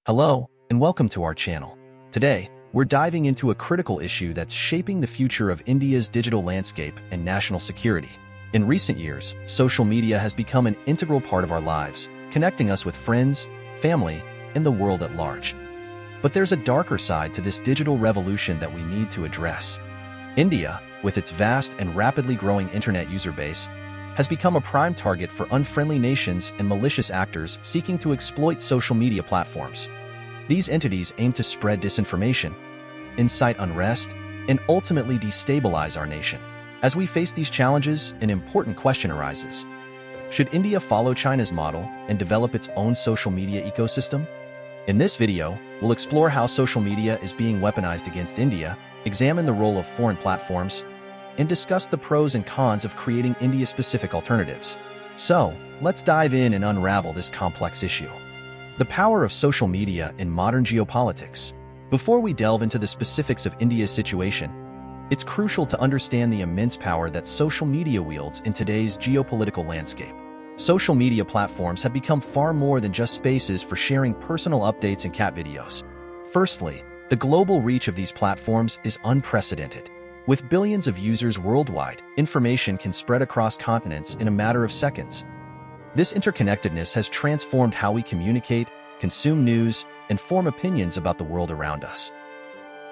Hello, and welcome to our channel. Today, we're diving into a critical issue that's shaping the future of India's digital landscape and national security. In recent years, social media has become an integral part of our lives, connecting us with friends, family, and the world at large. But there's a darker side to this digital revolution that we need to address. India, with its vast and rapidly growing internet user base, has become a prime target for unfriendly nations and malicious actors seeking to exploit social media platforms. These entities aim to spread disinformation, incite unrest, and ultimately destabilize our nation. As we face these challenges, an important question arises. Should India follow China's model and develop its own social media ecosystem? In this video, we'll explore how social media is being weaponized against India, examine the role of foreign platforms, and discuss the pros and cons of creating India-specific alternatives. So, let's dive in and unravel this complex issue. The power of social media in modern geopolitics. Before we delve into the specifics of India's situation, it's crucial to understand the immense power that social media wields in today's geopolitical landscape. Social media platforms have become far more than just spaces for sharing personal updates and cat videos. Firstly, the global reach of these platforms is unprecedented. With billions of users worldwide, information can spread across continents in a matter of seconds. This interconnectedness has transformed how we communicate, consume news, and form opinions about the world around us.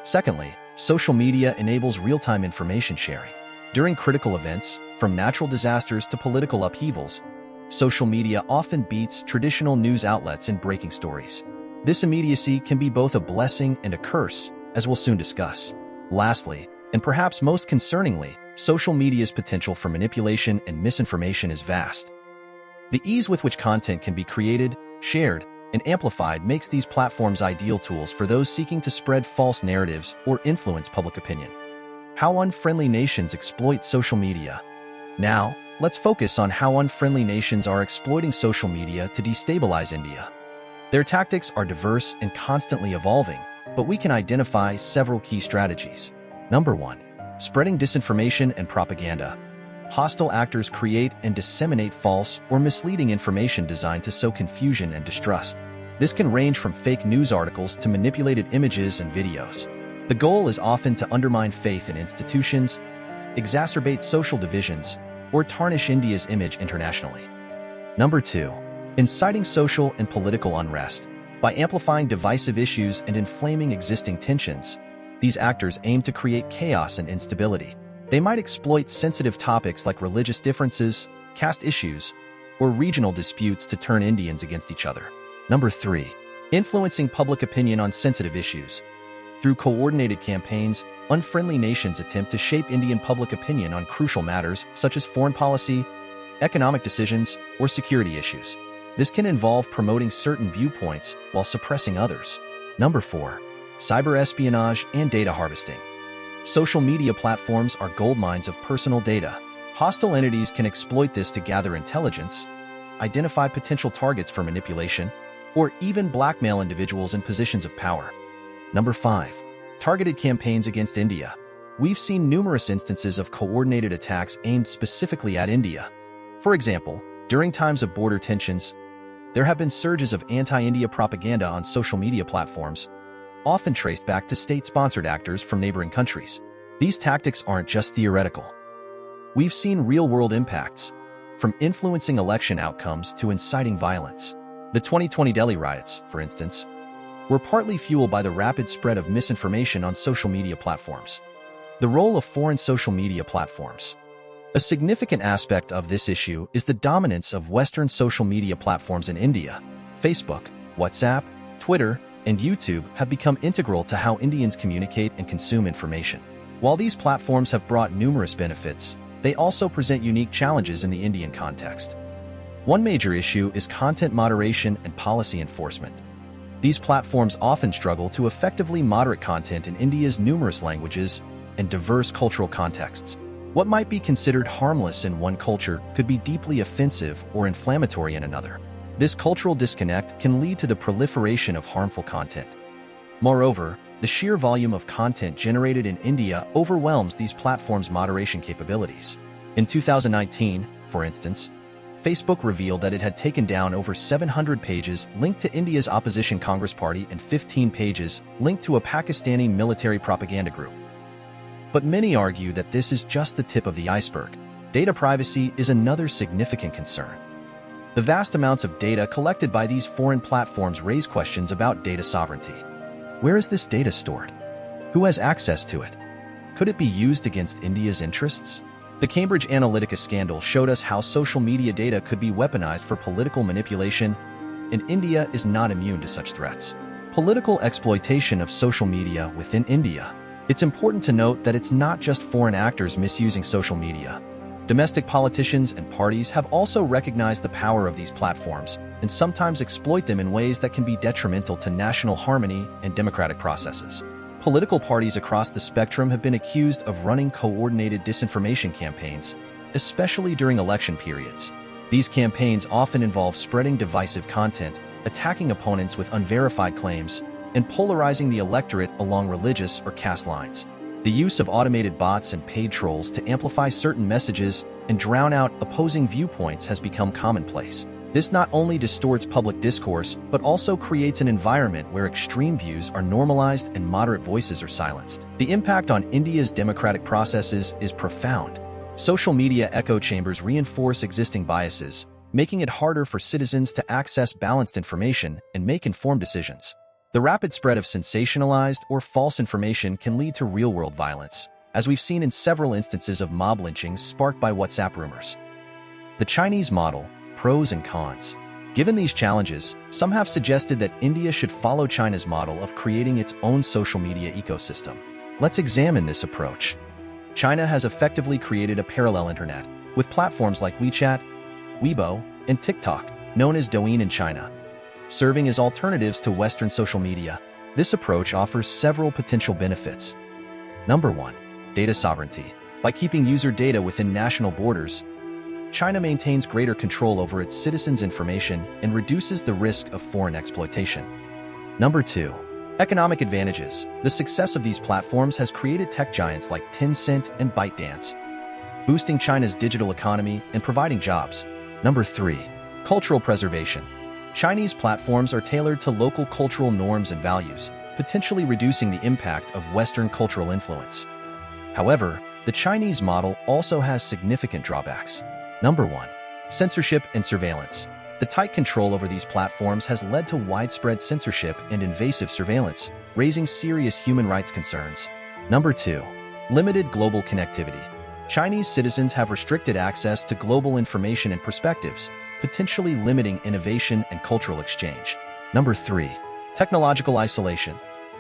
Secondly, social media enables real-time information sharing. During critical events, from natural disasters to political upheavals, social media often beats traditional news outlets in breaking stories. This immediacy can be both a blessing and a curse, as we'll soon discuss. Lastly, and perhaps most concerningly, social media's potential for manipulation and misinformation is vast. The ease with which content can be created, shared, and amplified makes these platforms ideal tools for those seeking to spread false narratives or influence public opinion. How unfriendly nations exploit social media. Now, let's focus on how unfriendly nations are exploiting social media to destabilize India. Their tactics are diverse and constantly evolving, but we can identify several key strategies. Number 1. Spreading disinformation and propaganda. Hostile actors create and disseminate false or misleading information designed to sow confusion and distrust. This can range from fake news articles to manipulated images and videos. The goal is often to undermine faith in institutions, exacerbate social divisions, or tarnish India's image internationally. Number 2. Inciting social and political unrest. By amplifying divisive issues and inflaming existing tensions, these actors aim to create chaos and instability. They might exploit sensitive topics like religious differences, caste issues, or regional disputes to turn Indians against each other. Number 3. Influencing public opinion on sensitive issues. Through coordinated campaigns, unfriendly nations attempt to shape Indian public opinion on crucial matters such as foreign policy, economic decisions, or security issues. This can involve promoting certain viewpoints while suppressing others. Number 4. Cyber espionage and data harvesting. Social media platforms are goldmines of personal data. Hostile entities can exploit this to gather intelligence, identify potential targets for manipulation, or even blackmail individuals in positions of power. Number 5. Targeted campaigns against India. We've seen numerous instances of coordinated attacks aimed specifically at India. For example, during times of border tensions, there have been surges of anti-India propaganda on social media platforms, often traced back to state-sponsored actors from neighboring countries. These tactics aren't just theoretical. We've seen real-world impacts, from influencing election outcomes to inciting violence. The 2020 Delhi riots, for instance, were partly fueled by the rapid spread of misinformation on social media platforms. The role of foreign social media platforms. A significant aspect of this issue is the dominance of Western social media platforms in India. Facebook, WhatsApp, Twitter, and YouTube have become integral to how Indians communicate and consume information. While these platforms have brought numerous benefits, they also present unique challenges in the Indian context. One major issue is content moderation and policy enforcement. These platforms often struggle to effectively moderate content in India's numerous languages and diverse cultural contexts. What might be considered harmless in one culture could be deeply offensive or inflammatory in another. This cultural disconnect can lead to the proliferation of harmful content. Moreover, the sheer volume of content generated in India overwhelms these platforms' moderation capabilities. In 2019, for instance, Facebook revealed that it had taken down over 700 pages linked to India's opposition Congress Party and 15 pages linked to a Pakistani military propaganda group. But many argue that this is just the tip of the iceberg. Data privacy is another significant concern. The vast amounts of data collected by these foreign platforms raise questions about data sovereignty. Where is this data stored? Who has access to it? Could it be used against India's interests? The Cambridge Analytica scandal showed us how social media data could be weaponized for political manipulation, and India is not immune to such threats. Political exploitation of social media within India. It's important to note that it's not just foreign actors misusing social media. Domestic politicians and parties have also recognized the power of these platforms and sometimes exploit them in ways that can be detrimental to national harmony and democratic processes. Political parties across the spectrum have been accused of running coordinated disinformation campaigns, especially during election periods. These campaigns often involve spreading divisive content, attacking opponents with unverified claims, and polarizing the electorate along religious or caste lines. The use of automated bots and paid trolls to amplify certain messages and drown out opposing viewpoints has become commonplace. This not only distorts public discourse, but also creates an environment where extreme views are normalized and moderate voices are silenced. The impact on India's democratic processes is profound. Social media echo chambers reinforce existing biases, making it harder for citizens to access balanced information and make informed decisions. The rapid spread of sensationalized or false information can lead to real-world violence, as we've seen in several instances of mob lynchings sparked by WhatsApp rumors. The Chinese model, pros and cons. Given these challenges, some have suggested that India should follow China's model of creating its own social media ecosystem. Let's examine this approach. China has effectively created a parallel internet, with platforms like WeChat, Weibo, and TikTok, known as Douyin in China, serving as alternatives to Western social media. This approach offers several potential benefits. Number 1. Data sovereignty. By keeping user data within national borders, China maintains greater control over its citizens' information and reduces the risk of foreign exploitation. Number 2. Economic advantages. The success of these platforms has created tech giants like Tencent and ByteDance, boosting China's digital economy and providing jobs. Number 3. Cultural preservation. Chinese platforms are tailored to local cultural norms and values, potentially reducing the impact of Western cultural influence. However, the Chinese model also has significant drawbacks. Number 1. Censorship and surveillance. The tight control over these platforms has led to widespread censorship and invasive surveillance, raising serious human rights concerns. Number 2. Limited global connectivity. Chinese citizens have restricted access to global information and perspectives, potentially limiting innovation and cultural exchange. Number 3. Technological isolation.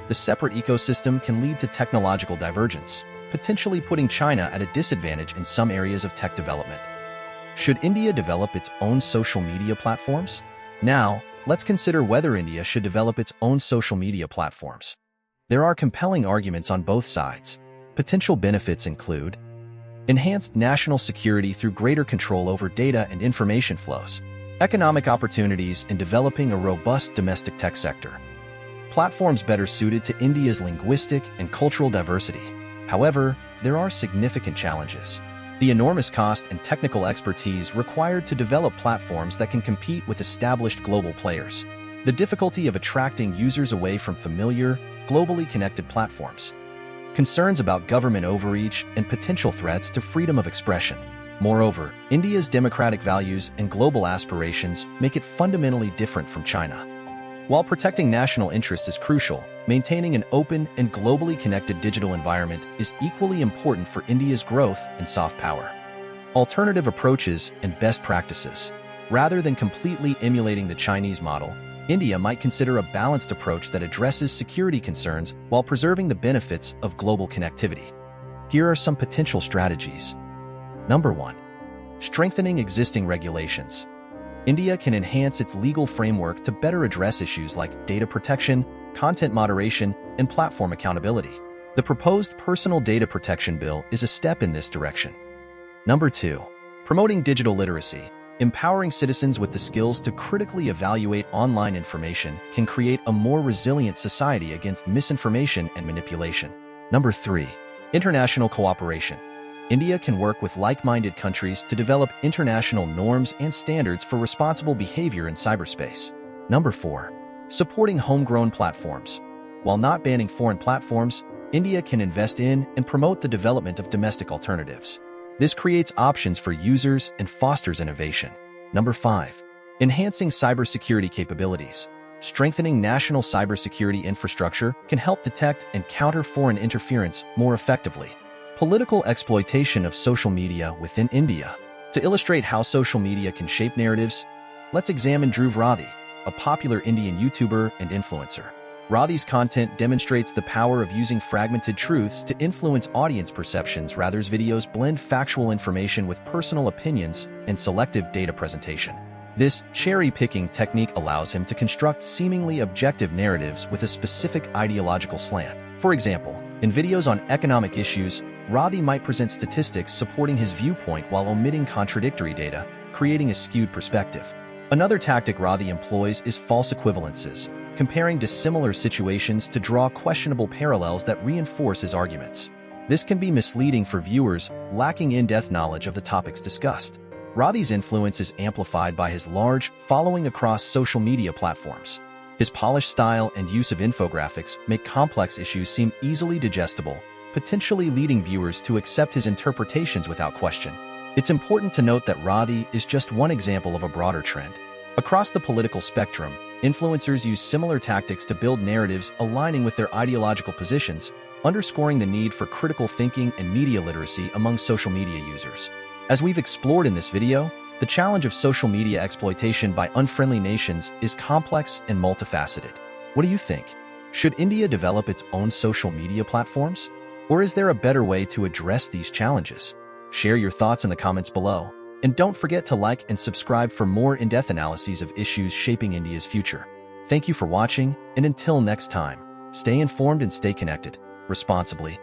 The separate ecosystem can lead to technological divergence, potentially putting China at a disadvantage in some areas of tech development. Should India develop its own social media platforms? Now, let's consider whether India should develop its own social media platforms. There are compelling arguments on both sides. Potential benefits include enhanced national security through greater control over data and information flows, economic opportunities in developing a robust domestic tech sector, platforms better suited to India's linguistic and cultural diversity. However, there are significant challenges. The enormous cost and technical expertise required to develop platforms that can compete with established global players. The difficulty of attracting users away from familiar, globally connected platforms. Concerns about government overreach and potential threats to freedom of expression. Moreover, India's democratic values and global aspirations make it fundamentally different from China. While protecting national interests is crucial, maintaining an open and globally connected digital environment is equally important for India's growth and soft power. Alternative approaches and best practices. Rather than completely emulating the Chinese model, India might consider a balanced approach that addresses security concerns while preserving the benefits of global connectivity. Here are some potential strategies. Number 1. Strengthening existing regulations. India can enhance its legal framework to better address issues like data protection, content moderation, and platform accountability. The proposed Personal Data Protection Bill is a step in this direction. Number 2. Promoting digital literacy. Empowering citizens with the skills to critically evaluate online information can create a more resilient society against misinformation and manipulation. Number 3. International cooperation. India can work with like-minded countries to develop international norms and standards for responsible behavior in cyberspace. Number 4. Supporting homegrown platforms. While not banning foreign platforms, India can invest in and promote the development of domestic alternatives. This creates options for users and fosters innovation. Number 5. Enhancing cybersecurity capabilities. Strengthening national cybersecurity infrastructure can help detect and counter foreign interference more effectively. Political exploitation of social media within India. To illustrate how social media can shape narratives, let's examine Dhruv Radhi, a popular Indian YouTuber and influencer. Radhi's content demonstrates the power of using fragmented truths to influence audience perceptions. Radhi's videos blend factual information with personal opinions and selective data presentation. This cherry-picking technique allows him to construct seemingly objective narratives with a specific ideological slant. For example, in videos on economic issues, Radhi might present statistics supporting his viewpoint while omitting contradictory data, creating a skewed perspective. Another tactic Radhi employs is false equivalences, comparing dissimilar situations to draw questionable parallels that reinforce his arguments. This can be misleading for viewers lacking in-depth knowledge of the topics discussed. Radhi's influence is amplified by his large following across social media platforms. His polished style and use of infographics make complex issues seem easily digestible, potentially leading viewers to accept his interpretations without question. It's important to note that Radhi is just one example of a broader trend. Across the political spectrum, influencers use similar tactics to build narratives aligning with their ideological positions, underscoring the need for critical thinking and media literacy among social media users. As we've explored in this video, the challenge of social media exploitation by unfriendly nations is complex and multifaceted. What do you think? Should India develop its own social media platforms? Or is there a better way to address these challenges? Share your thoughts in the comments below. And don't forget to like and subscribe for more in-depth analyses of issues shaping India's future. Thank you for watching, and until next time, stay informed and stay connected responsibly.